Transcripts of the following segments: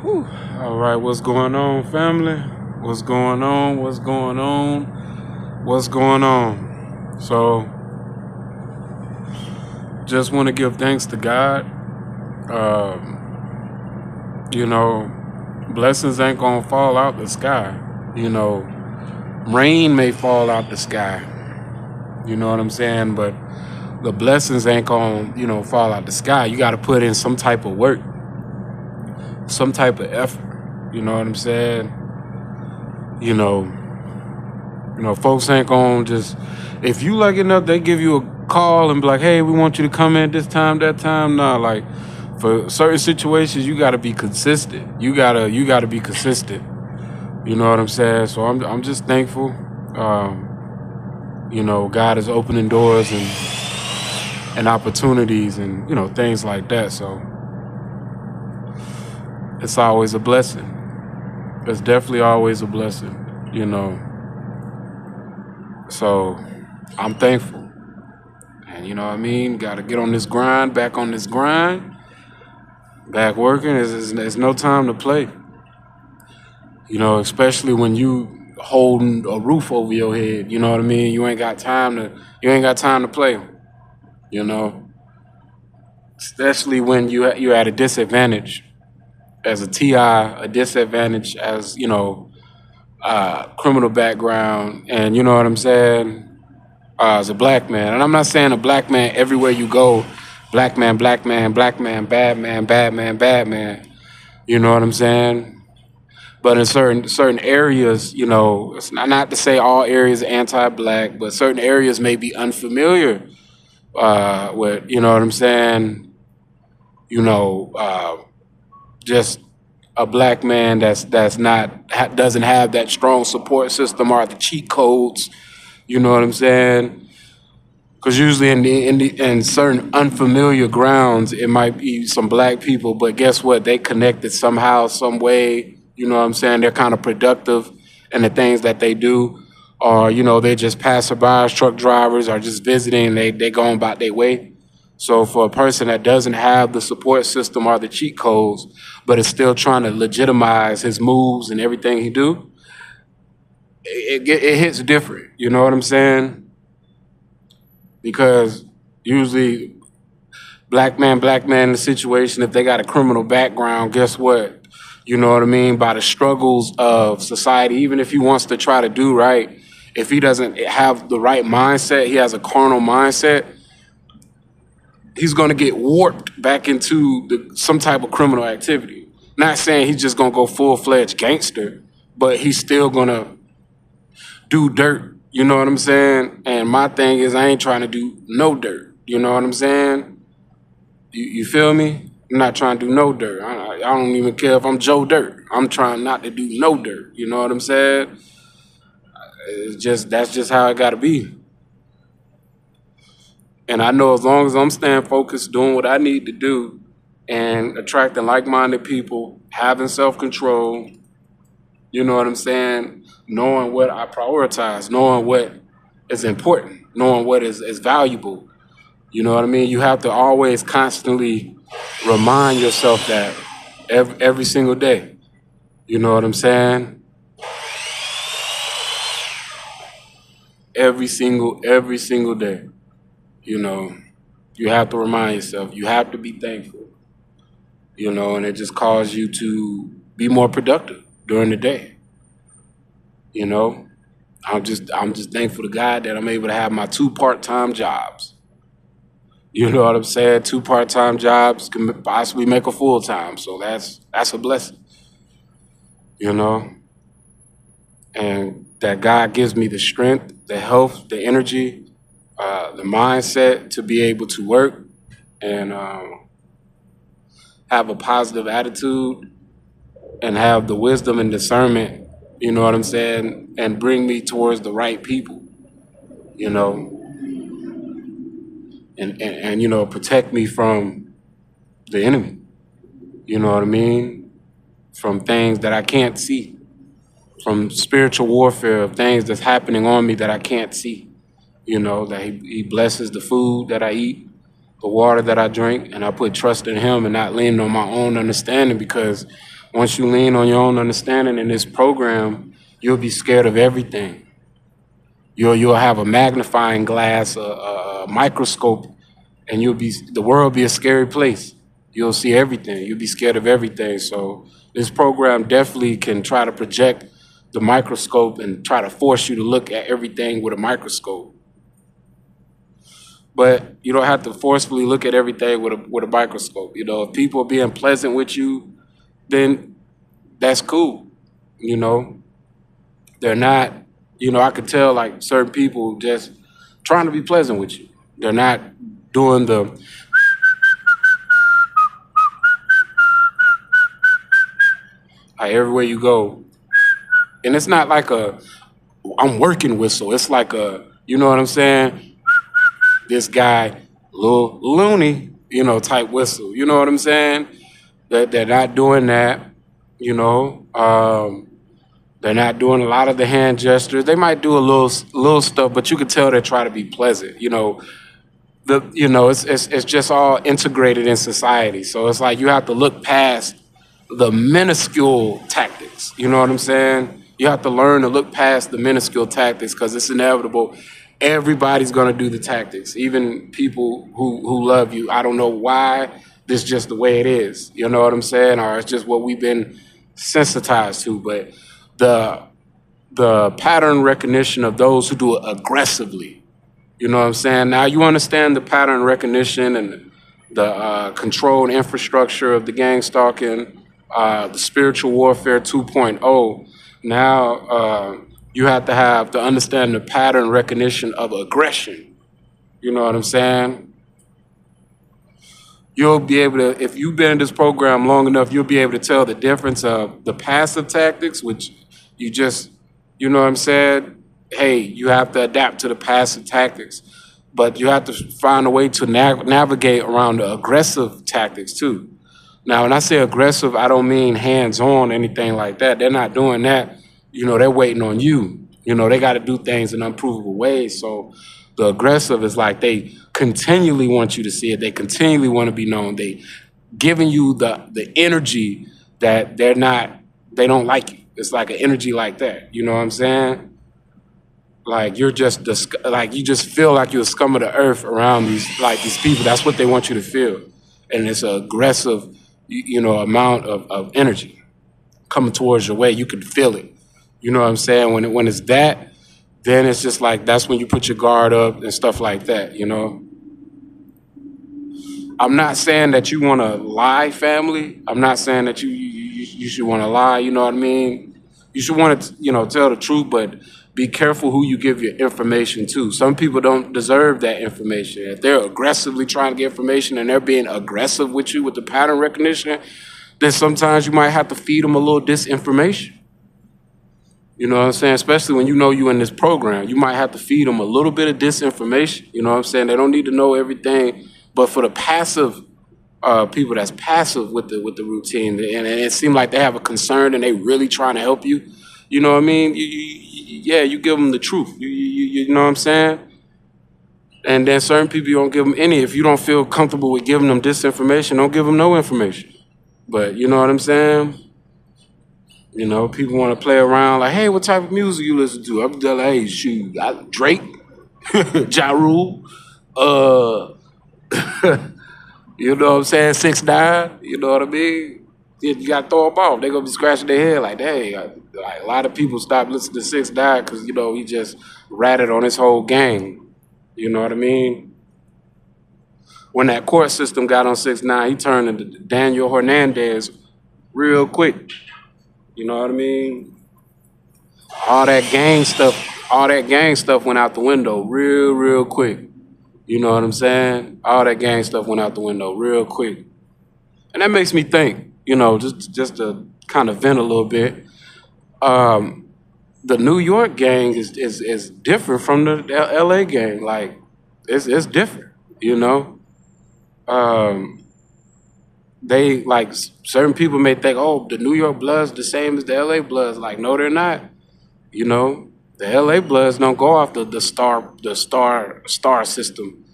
All right, what's going on, family? What's going on? What's going on? What's going on? So, just want to give thanks to God. You know, blessings ain't gonna fall out the sky. You know, rain may fall out the sky. You know what I'm saying? But the blessings ain't gonna, fall out the sky. You got to put in some type of work, some type of effort. You know what I'm saying? You know, folks ain't gonna just, if you lucky enough, they give you a call and be like, hey, we want you to come in this time, that time. Nah, like for certain situations, you gotta be consistent. You gotta be consistent. You know what I'm saying? So I'm just thankful. God is opening doors and opportunities and, things like that. So it's always a blessing. It's definitely always a blessing, So I'm thankful. And you know what I mean? Got to get on this grind, back on this grind, back working. There's no time to play. Especially when you holding a roof over your head. You know what I mean? You ain't got time to play. You know, especially when you're at a disadvantage as a TI, a disadvantage as criminal background, and you know what I'm saying. As a black man, and I'm not saying a black man everywhere you go, black man, black man, black man, bad man, bad man, bad man. You know what I'm saying? But in certain areas, it's not to say all areas are anti-black, but certain areas may be unfamiliar with, you know what I'm saying? You know, just a black man that's not doesn't have that strong support system or the cheat codes. You know what I'm saying? Because usually in certain unfamiliar grounds, it might be some black people, but guess what? They connected somehow, some way. You know what I'm saying? They're kind of productive in the things that they do, or they're just passerbys, truck drivers, or just visiting. They going about their way. So for a person that doesn't have the support system or the cheat codes, but is still trying to legitimize his moves and everything he do, it hits different. You know what I'm saying? Because usually black man in the situation, if they got a criminal background, guess what? You know what I mean? By the struggles of society, even if he wants to try to do right, if he doesn't have the right mindset, he has a carnal mindset, he's going to get warped back into some type of criminal activity. Not saying he's just going to go full-fledged gangster, but he's still going to do dirt. You know what I'm saying? And my thing is, I ain't trying to do no dirt. You know what I'm saying? You feel me? I'm not trying to do no dirt. I don't even care if I'm Joe Dirt. I'm trying not to do no dirt. You know what I'm saying? That's just how it got to be. And I know as long as I'm staying focused, doing what I need to do, and attracting like-minded people, having self-control, you know what I'm saying? Knowing what I prioritize, knowing what is important, knowing what is valuable. You know what I mean? You have to always constantly remind yourself that every single day. You know what I'm saying? Every single day. You have to remind yourself. You have to be thankful. And it just causes you to be more productive during the day. I'm just thankful to God that I'm able to have my 2 part-time jobs. You know what I'm saying? 2 part-time jobs can possibly make a full-time, so that's a blessing. And that God gives me the strength, the health, the energy, the mindset to be able to work and have a positive attitude and have the wisdom and discernment, you know what I'm saying, and bring me towards the right people, and protect me from the enemy, you know what I mean, from things that I can't see, from spiritual warfare of things that's happening on me that I can't see, that he blesses the food that I eat, the water that I drink, and I put trust in him and not leaning on my own understanding, because Once you lean on your own understanding in this program, you'll be scared of everything. You'll have a magnifying glass, a microscope, and the world be a scary place. You'll see everything. You'll be scared of everything. So this program definitely can try to project the microscope and try to force you to look at everything with a microscope. But you don't have to forcefully look at everything with a microscope. If people are being pleasant with you, then that's cool. You know, they're not. I could tell like certain people just trying to be pleasant with you. They're not doing the like everywhere you go, and it's not like a I'm working whistle. It's like you know what I'm saying? This guy, little loony, type whistle. You know what I'm saying? That they're not doing that. You know, they're not doing a lot of the hand gestures. They might do a little stuff, but you could tell they're trying to be pleasant. It's just all integrated in society. So it's like you have to look past the minuscule tactics. You know what I'm saying? You have to learn to look past the minuscule tactics because it's inevitable. Everybody's gonna do the tactics, even people who love you. I don't know why. This is just the way it is. You know what I'm saying? Or it's just what we've been sensitized to. But the the pattern recognition of those who do it aggressively. You know what I'm saying? Now you understand the pattern recognition and the controlled infrastructure of the gang stalking, the spiritual warfare 2.0. Now you have to understand the pattern recognition of aggression. You know what I'm saying? You'll be able to, if you've been in this program long enough, you'll be able to tell the difference of the passive tactics, which you just, you know what I'm saying? Hey, you have to adapt to the passive tactics, but you have to find a way to navigate around the aggressive tactics too. Now, when I say aggressive, I don't mean hands-on, anything like that. They're not doing that. They're waiting on you. They got to do things in unprovable ways. So the aggressive is like they continually want you to see it. They continually want to be known. They giving you the energy that they don't like you. It's like an energy like that. You know what I'm saying? Like you're just like you just feel like you're a scum of the earth around these people. That's what they want you to feel, and it's an aggressive, amount of energy coming towards your way. You can feel it. You know what I'm saying? When it's that, then it's just like that's when you put your guard up and stuff like that. I'm not saying that you want to lie, family. I'm not saying that you should want to lie. You know what I mean? You should want to, tell the truth, but be careful who you give your information to. Some people don't deserve that information. If they're aggressively trying to get information and they're being aggressive with you with the pattern recognition, then sometimes you might have to feed them a little disinformation. You know what I'm saying? Especially when you in this program, you might have to feed them a little bit of disinformation. You know what I'm saying? They don't need to know everything. But for the passive people that's passive with the routine, and it seems like they have a concern and they really trying to help you. You know what I mean? You give them the truth. You know what I'm saying? And then certain people, you don't give them any. If you don't feel comfortable with giving them disinformation, don't give them no information. But you know what I'm saying? People want to play around like, hey, what type of music you listen to? I'm like, hey, shoot, Drake, Ja Rule, you know what I'm saying, 6ix9ine, you know what I mean? You got to throw them off. They're going to be scratching their head like, hey, like a lot of people stopped listening to 6ix9ine because, he just ratted on his whole gang. You know what I mean? When that court system got on 6ix9ine, he turned into Daniel Hernandez real quick. You know what I mean? All that gang stuff went out the window real quick. You know what I'm saying? All that gang stuff went out the window real quick. And that makes me think, just to kind of vent a little bit, the New York gang is different from the LA gang. Like, it's different, They like certain people may think, oh, the New York Bloods the same as the LA Bloods. Like, no, they're not. The LA Bloods don't go off the star system.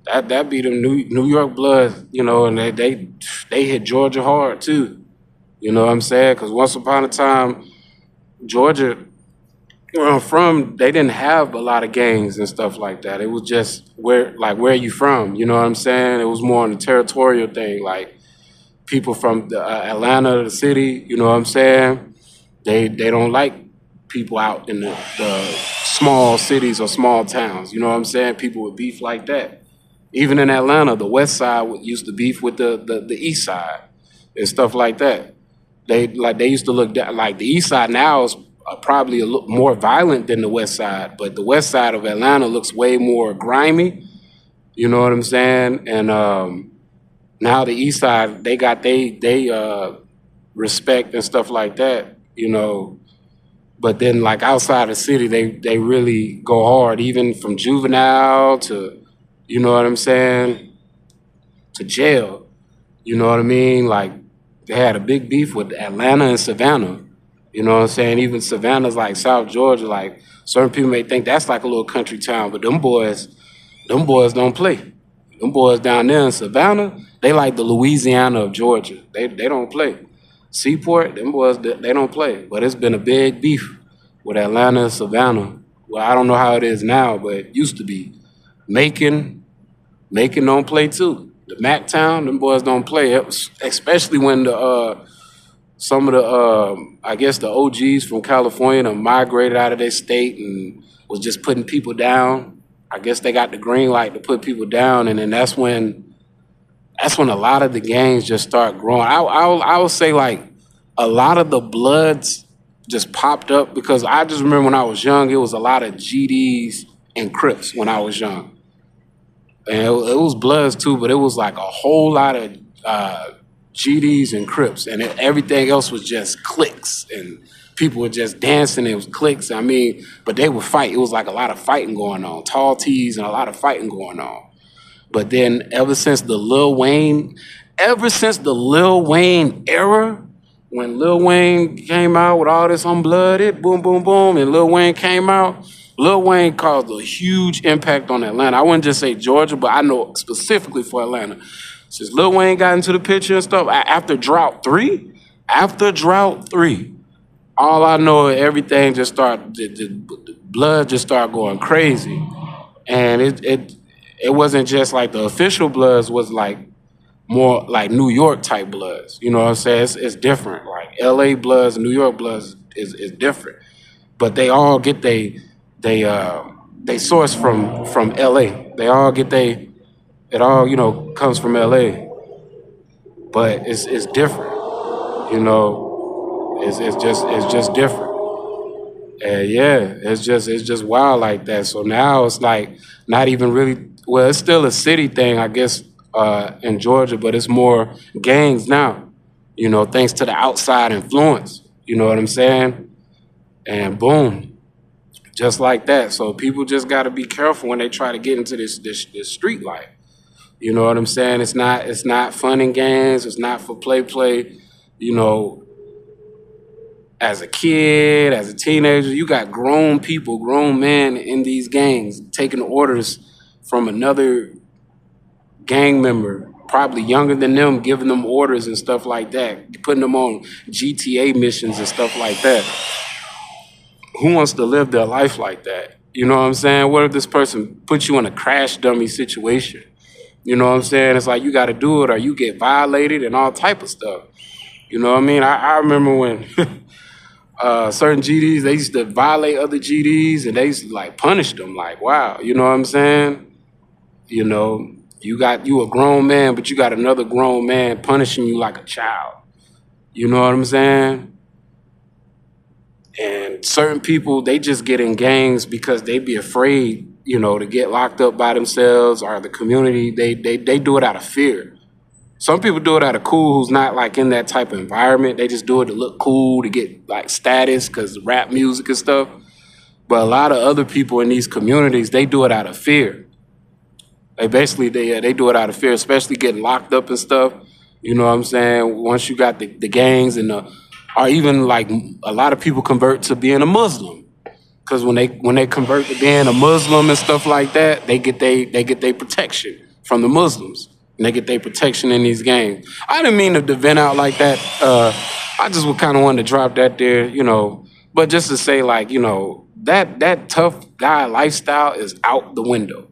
That be the New York Bloods, and they hit Georgia hard too. You know what I'm saying? Because once upon a time, Georgia, where I'm from, they didn't have a lot of gangs and stuff like that. It was just where are you from? You know what I'm saying? It was more on the territorial thing, like people from Atlanta, the city. You know what I'm saying? They don't like people out in the small cities or small towns. You know what I'm saying? People with beef like that. Even in Atlanta, the West Side used to beef with the East Side and stuff like that. They used to look down, like the East Side now is probably a little more violent than the West Side, but the West Side of Atlanta looks way more grimy. You know what I'm saying? And now the East Side, they got they respect and stuff like that. You know, but then like outside the city, they really go hard, even from juvenile to, you know what I'm saying, to jail. You know what I mean? Like they had a big beef with Atlanta and Savannah. You know what I'm saying? Even Savannah's like South Georgia. Like certain people may think that's like a little country town, but them boys don't play. Them boys down there in Savannah, they like the Louisiana of Georgia. They don't play. Seaport, them boys they don't play. But it's been a big beef with Atlanta and Savannah. Well, I don't know how it is now, but it used to be. Macon, Macon don't play too. The MacTown, them boys don't play. Especially when some of the I guess the OGs from California done migrated out of their state and was just putting people down. I guess they got the green light to put people down, and then that's when a lot of the gangs just start growing. I would say like a lot of the Bloods just popped up because I just remember when I was young, it was a lot of GDs and Crips when I was young. And it was Bloods too, but it was like a whole lot of GDs and Crips, and everything else was just cliques, and people were just dancing. It was cliques. I mean, but they would fight. It was like a lot of fighting going on, tall tees and a lot of fighting going on. But then ever since the Lil Wayne era, when Lil Wayne came out with all this unblooded, boom, boom, boom, and Lil Wayne came out, Lil Wayne caused a huge impact on Atlanta. I wouldn't just say Georgia, but I know specifically for Atlanta. Since Lil Wayne got into the picture and stuff, after Drought 3, all I know is everything just started, the blood just started going crazy. And it wasn't just like the official Bloods was like more like New York type Bloods. You know what I'm saying? It's different. Like LA Bloods, New York Bloods is different. But they all get they source from LA. They all get it all, comes from LA. But it's different. You know, it's just different. And yeah, it's just wild like that. So now it's like not even really, well, it's still a city thing, I guess, in Georgia, but it's more gangs now, thanks to the outside influence. You know what I'm saying? And boom, just like that. So people just got to be careful when they try to get into this street life. You know what I'm saying? It's not fun and games. It's not for play. You know, as a kid, as a teenager, you got grown people, grown men in these gangs taking orders from another gang member, probably younger than them, giving them orders and stuff like that, putting them on GTA missions and stuff like that. Who wants to live their life like that? You know what I'm saying? What if this person puts you in a crash dummy situation? You know what I'm saying? It's like you got to do it or you get violated and all type of stuff. You know what I mean? I remember when certain GDs, they used to violate other GDs and they used to like punish them. Like, wow, you know what I'm saying? You know, you a grown man, but you got another grown man punishing you like a child. You know what I'm saying? And certain people, they just get in gangs because they be afraid, to get locked up by themselves or the community. They do it out of fear. Some people do it out of cool who's not like in that type of environment. They just do it to look cool, to get like status because rap music and stuff. But a lot of other people in these communities, they do it out of fear. They do it out of fear, especially getting locked up and stuff. You know what I'm saying? Once you got the gangs or even like a lot of people convert to being a Muslim. Because when they convert to being a Muslim and stuff like that, they get their protection from the Muslims. and they get their protection in these games. I didn't mean to vent out like that. I just would kind of want to drop that there, but just to say, like, that tough guy lifestyle is out the window.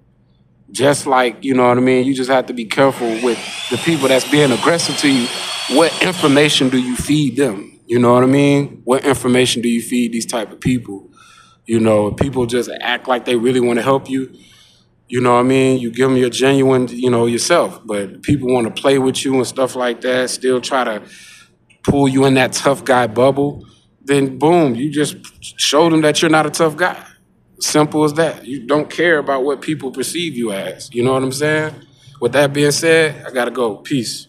Just like, you know what I mean? You just have to be careful with the people that's being aggressive to you. What information do you feed them? You know what I mean? What information do you feed these type of people? If people just act like they really want to help you, you know what I mean? You give them your genuine, yourself. But people want to play with you and stuff like that, still try to pull you in that tough guy bubble. Then boom, you just show them that you're not a tough guy. Simple as that. You don't care about what people perceive you as. You know what I'm saying? With that being said, I gotta go. Peace.